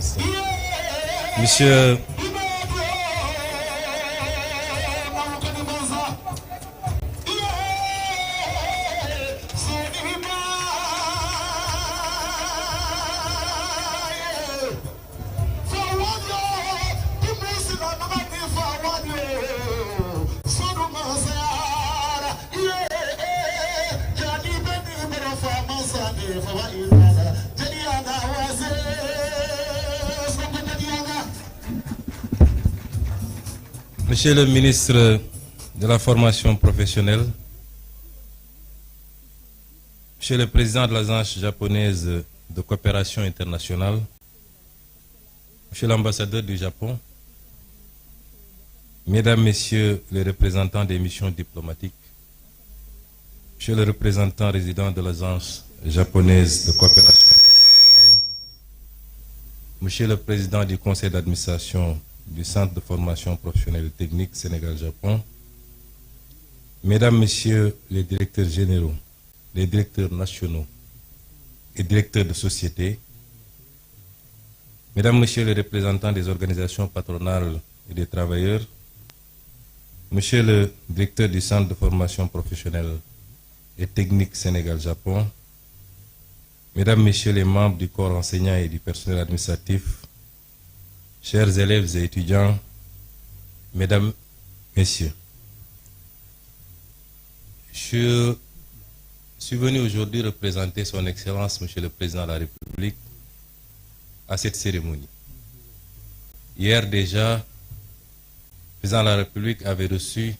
Merci. Monsieur... Monsieur le ministre de la formation professionnelle, Monsieur le président de l'Agence japonaise de coopération internationale, Monsieur l'ambassadeur du Japon, Mesdames, Messieurs les représentants des missions diplomatiques, Monsieur le représentant résident de l'Agence japonaise de coopération internationale, Monsieur le président du conseil d'administration du Centre de formation professionnelle et technique Sénégal-Japon, Mesdames, Messieurs les directeurs généraux, les directeurs nationaux et directeurs de société, Mesdames, Messieurs les représentants des organisations patronales et des travailleurs, Monsieur le directeur du Centre de formation professionnelle et technique Sénégal-Japon, Mesdames, Messieurs les membres du corps enseignant et du personnel administratif, chers élèves et étudiants, Mesdames, Messieurs, je suis venu aujourd'hui représenter Son Excellence, Monsieur le Président de la République, à cette cérémonie. Hier déjà, le Président de la République avait reçu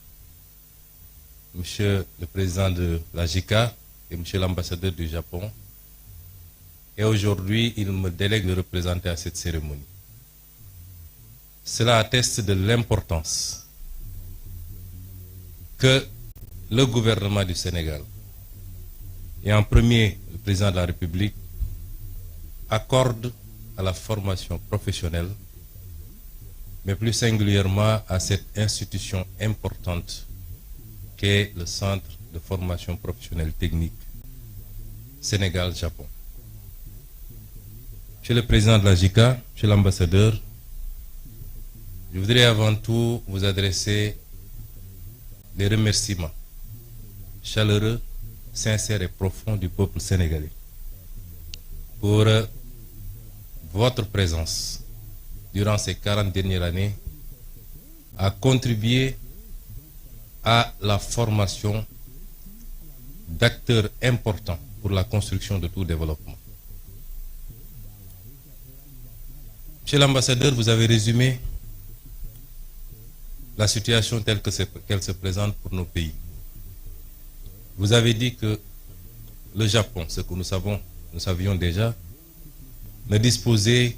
Monsieur le Président de la JICA et Monsieur l'ambassadeur du Japon. Et aujourd'hui, il me délègue de représenter à cette cérémonie. Cela atteste de l'importance que le gouvernement du Sénégal, et en premier le président de la République, accorde à la formation professionnelle, mais plus singulièrement à cette institution importante qu'est le Centre de formation professionnelle technique Sénégal-Japon. Monsieur le président de la JICA, monsieur l'ambassadeur, je voudrais avant tout vous adresser des remerciements chaleureux, sincères et profonds du peuple sénégalais pour votre présence durant ces 40 dernières années à contribuer à la formation d'acteurs importants pour la construction de tout développement. Monsieur l'ambassadeur, vous avez résumé la situation telle qu'elle se présente pour nos pays. Vous avez dit que le Japon, ce que nous savions déjà, ne disposait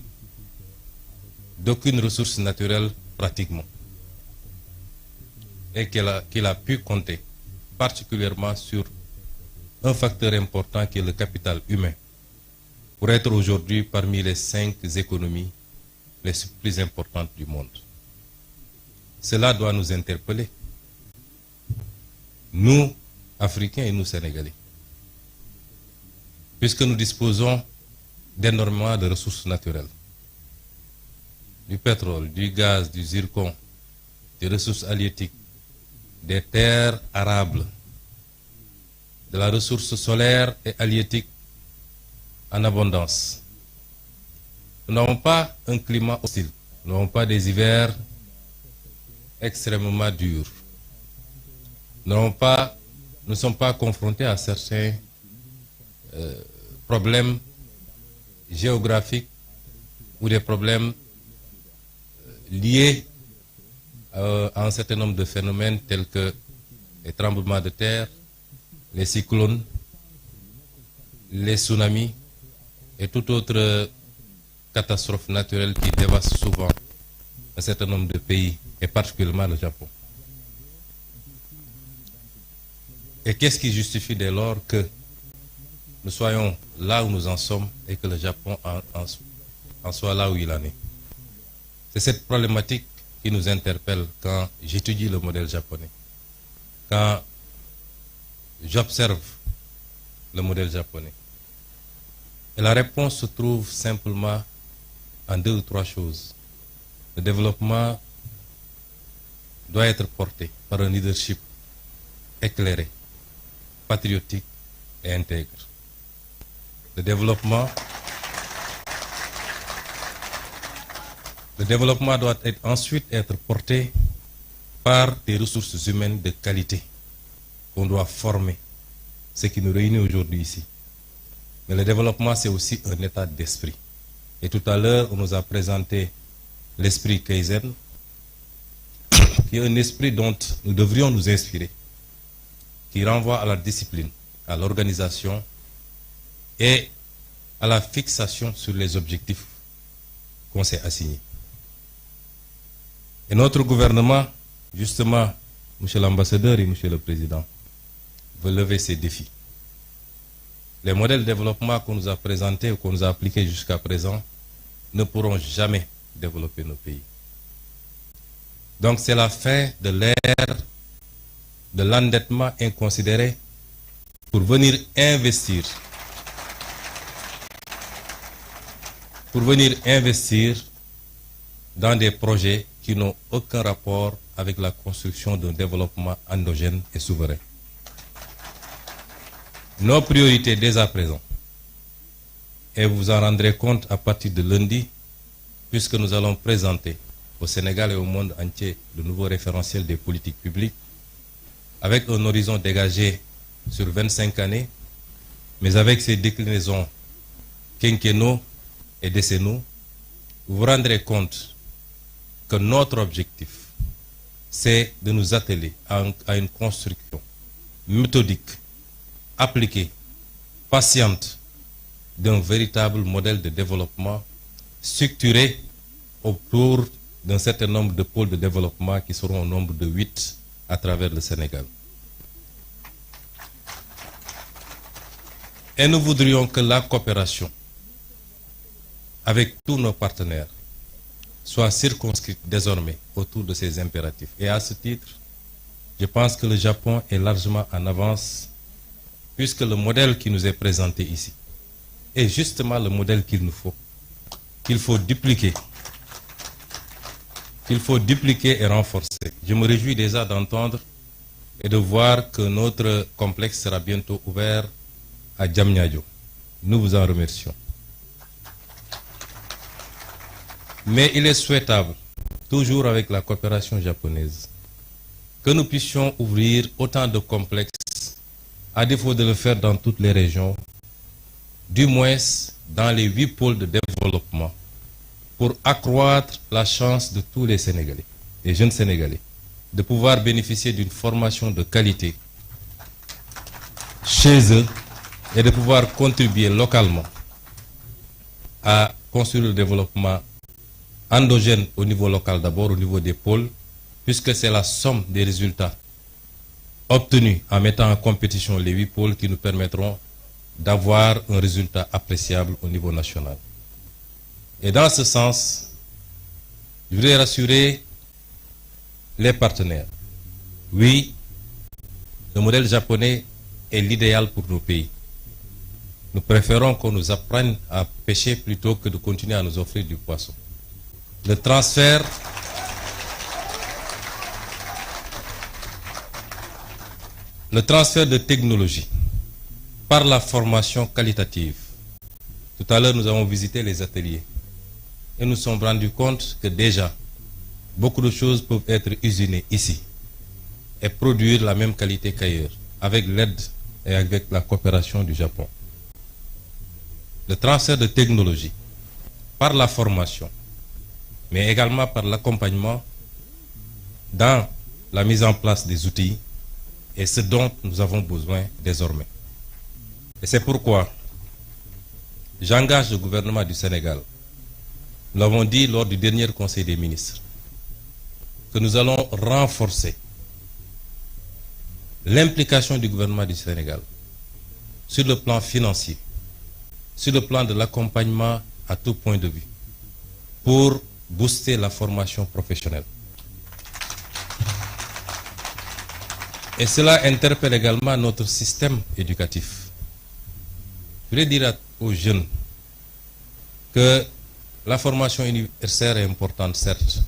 d'aucune ressource naturelle pratiquement. Et qu'il a pu compter particulièrement sur un facteur important qui est le capital humain pour être aujourd'hui parmi les 5 économies les plus importantes du monde. Cela doit nous interpeller, nous, Africains et nous, Sénégalais, puisque nous disposons d'énormément de ressources naturelles, du pétrole, du gaz, du zircon, des ressources halieutiques, des terres arables, de la ressource solaire et halieutique en abondance. Nous n'avons pas un climat hostile, nous n'avons pas des hivers extrêmement durs. Nous ne sommes pas confrontés à certains problèmes géographiques ou des problèmes liés à un certain nombre de phénomènes tels que les tremblements de terre, les cyclones, les tsunamis et toute autre catastrophe naturelle qui dévaste souvent un certain nombre de pays, et particulièrement le Japon. Et qu'est-ce qui justifie dès lors que nous soyons là où nous en sommes et que le Japon en soit là où il en est? C'est cette problématique qui nous interpelle quand j'étudie le modèle japonais, quand j'observe le modèle japonais. Et la réponse se trouve simplement en 2 ou 3 choses. Le développement doit être porté par un leadership éclairé, patriotique et intègre. Le développement doit ensuite être porté par des ressources humaines de qualité qu'on doit former, ce qui nous réunit aujourd'hui ici. Mais le développement, c'est aussi un état d'esprit. Et tout à l'heure, on nous a présenté l'esprit Kaizen, qui est un esprit dont nous devrions nous inspirer, qui renvoie à la discipline, à l'organisation et à la fixation sur les objectifs qu'on s'est assignés. Et notre gouvernement, justement, Monsieur l'ambassadeur et Monsieur le Président, veut lever ces défis. Les modèles de développement qu'on nous a présentés ou qu'on nous a appliqués jusqu'à présent ne pourront jamais développer nos pays. Donc c'est la fin de l'ère de l'endettement inconsidéré pour venir investir dans des projets qui n'ont aucun rapport avec la construction d'un développement endogène et souverain. Nos priorités dès à présent, et vous vous en rendrez compte à partir de lundi, puisque nous allons présenter au Sénégal et au monde entier le nouveau référentiel des politiques publiques, avec un horizon dégagé sur 25 années, mais avec ses déclinaisons quinquennaux et décennaux, vous vous rendrez compte que notre objectif, c'est de nous atteler à une construction méthodique, appliquée, patiente, d'un véritable modèle de développement structuré autour d'un certain nombre de pôles de développement qui seront au nombre de 8 à travers le Sénégal. Et nous voudrions que la coopération avec tous nos partenaires soit circonscrite désormais autour de ces impératifs. Et à ce titre, je pense que le Japon est largement en avance, puisque le modèle qui nous est présenté ici est justement le modèle qu'il nous faut, qu'il faut dupliquer et renforcer. Je me réjouis déjà d'entendre et de voir que notre complexe sera bientôt ouvert à Diamniadio. Nous vous en remercions. Mais il est souhaitable, toujours avec la coopération japonaise, que nous puissions ouvrir autant de complexes, à défaut de le faire dans toutes les régions, du moins dans les 8 pôles de développement, pour accroître la chance de tous les Sénégalais, les jeunes Sénégalais, de pouvoir bénéficier d'une formation de qualité chez eux et de pouvoir contribuer localement à construire le développement endogène au niveau local d'abord, au niveau des pôles, puisque c'est la somme des résultats obtenus en mettant en compétition les 8 pôles qui nous permettront d'avoir un résultat appréciable au niveau national. Et dans ce sens, je voudrais rassurer les partenaires. Oui, le modèle japonais est l'idéal pour nos pays. Nous préférons qu'on nous apprenne à pêcher plutôt que de continuer à nous offrir du poisson. Le transfert de technologie par la formation qualitative. Tout à l'heure, nous avons visité les ateliers et nous nous sommes rendus compte que déjà, beaucoup de choses peuvent être usinées ici et produire la même qualité qu'ailleurs, avec l'aide et avec la coopération du Japon. Le transfert de technologie par la formation, mais également par l'accompagnement dans la mise en place des outils, est ce dont nous avons besoin désormais. Et c'est pourquoi j'engage le gouvernement du Sénégal, nous l'avons dit lors du dernier Conseil des ministres, que nous allons renforcer l'implication du gouvernement du Sénégal sur le plan financier, sur le plan de l'accompagnement à tout point de vue, pour booster la formation professionnelle. Et cela interpelle également notre système éducatif. Je voulais dire aux jeunes que La formation universitaire est importante, certes.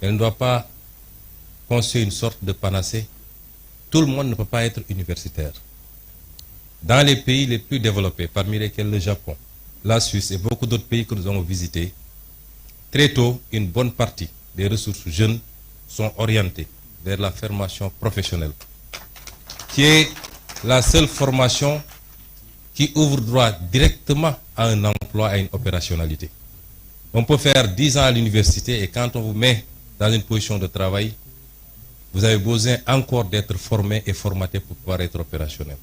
Elle ne doit pas constituer une sorte de panacée. Tout le monde ne peut pas être universitaire. Dans les pays les plus développés, parmi lesquels le Japon, la Suisse et beaucoup d'autres pays que nous avons visités, très tôt, une bonne partie des ressources jeunes sont orientées vers la formation professionnelle, qui est la seule formation qui ouvre droit directement à un emploi, à une opérationnalité. On peut faire 10 ans à l'université et quand on vous met dans une position de travail, vous avez besoin encore d'être formé et formaté pour pouvoir être opérationnel.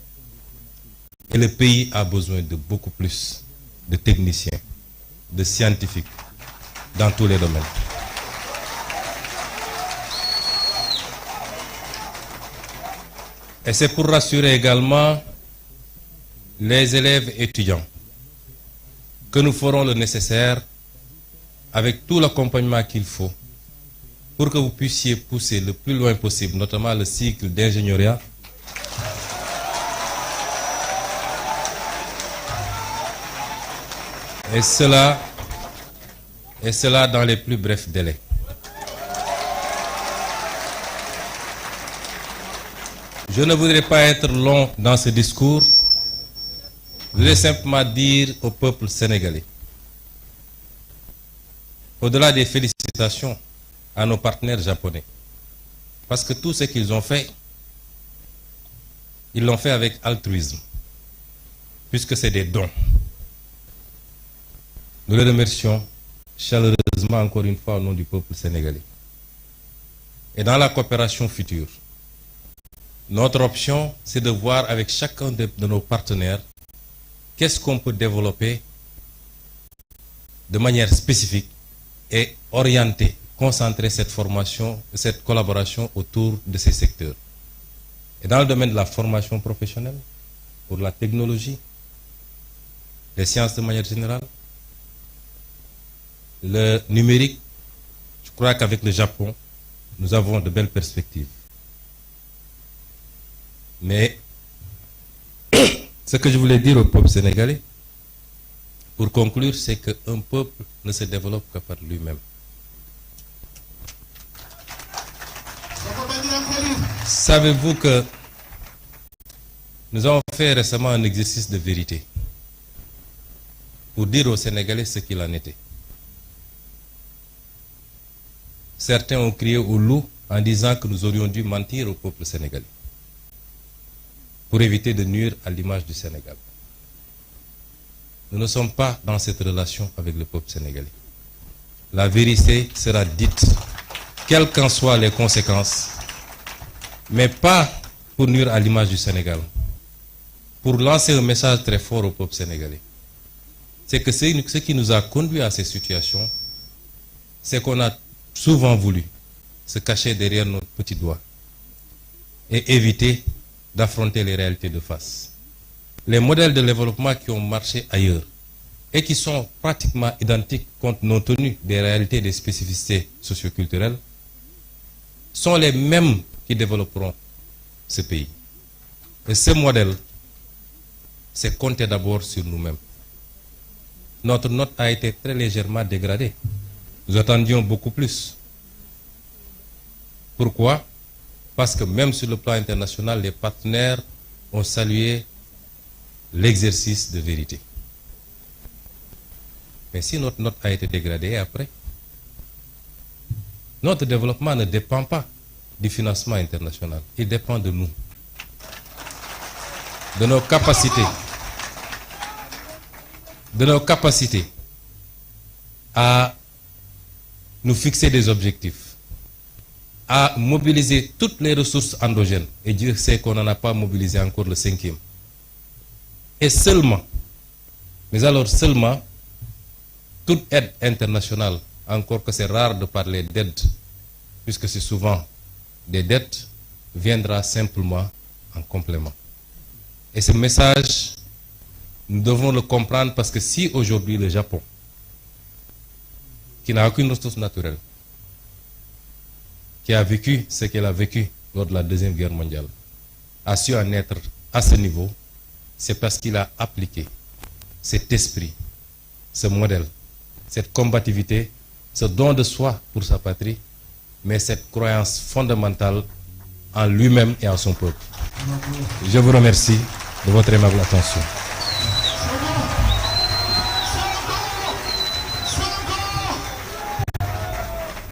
Et le pays a besoin de beaucoup plus de techniciens, de scientifiques, dans tous les domaines. Et c'est pour rassurer également les élèves étudiants que nous ferons le nécessaire avec tout l'accompagnement qu'il faut pour que vous puissiez pousser le plus loin possible, notamment le cycle d'ingénieuriat, et cela dans les plus brefs délais. Je ne voudrais pas être long dans ce discours. Je voudrais simplement dire au peuple sénégalais, au-delà des félicitations à nos partenaires japonais, parce que tout ce qu'ils ont fait, ils l'ont fait avec altruisme, puisque c'est des dons. Nous les remercions chaleureusement encore une fois au nom du peuple sénégalais. Et dans la coopération future, notre option, c'est de voir avec chacun de nos partenaires qu'est-ce qu'on peut développer de manière spécifique et orienter, concentrer cette formation, cette collaboration autour de ces secteurs. Et dans le domaine de la formation professionnelle, pour la technologie, les sciences de manière générale, le numérique, je crois qu'avec le Japon, nous avons de belles perspectives. Mais ce que je voulais dire au peuple sénégalais, pour conclure, c'est qu'un peuple ne se développe que par lui-même. Savez-vous que nous avons fait récemment un exercice de vérité pour dire aux Sénégalais ce qu'il en était. Certains ont crié au loup en disant que nous aurions dû mentir au peuple sénégalais pour éviter de nuire à l'image du Sénégal. Nous ne sommes pas dans cette relation avec le peuple sénégalais. La vérité sera dite, quelles qu'en soient les conséquences, mais pas pour nuire à l'image du Sénégal, pour lancer un message très fort au peuple sénégalais. C'est que ce qui nous a conduit à ces situations, c'est qu'on a souvent voulu se cacher derrière notre petit doigt et éviter d'affronter les réalités de face. Les modèles de développement qui ont marché ailleurs et qui sont pratiquement identiques compte tenu des réalités et des spécificités socioculturelles sont les mêmes qui développeront ce pays. Et ce modèle, c'est compter d'abord sur nous-mêmes. Notre note a été très légèrement dégradée. Nous attendions beaucoup plus. Pourquoi? Parce que même sur le plan international, les partenaires ont salué l'exercice de vérité. Mais si notre note a été dégradée après, notre développement ne dépend pas du financement international. Il dépend de nous, de nos capacités à nous fixer des objectifs, à mobiliser toutes les ressources endogènes. Et Dieu sait qu'on n'en a pas mobilisé encore le 5e. Et seulement, mais alors seulement, toute aide internationale, encore que c'est rare de parler d'aide, puisque c'est souvent des dettes, viendra simplement en complément. Et ce message, nous devons le comprendre parce que si aujourd'hui le Japon, qui n'a aucune ressource naturelle, qui a vécu ce qu'elle a vécu lors de la Deuxième Guerre mondiale, a su en être à ce niveau, c'est parce qu'il a appliqué cet esprit, ce modèle cette combativité, ce don de soi pour sa patrie, mais cette croyance fondamentale en lui-même et en son peuple. Je vous remercie de votre aimable attention.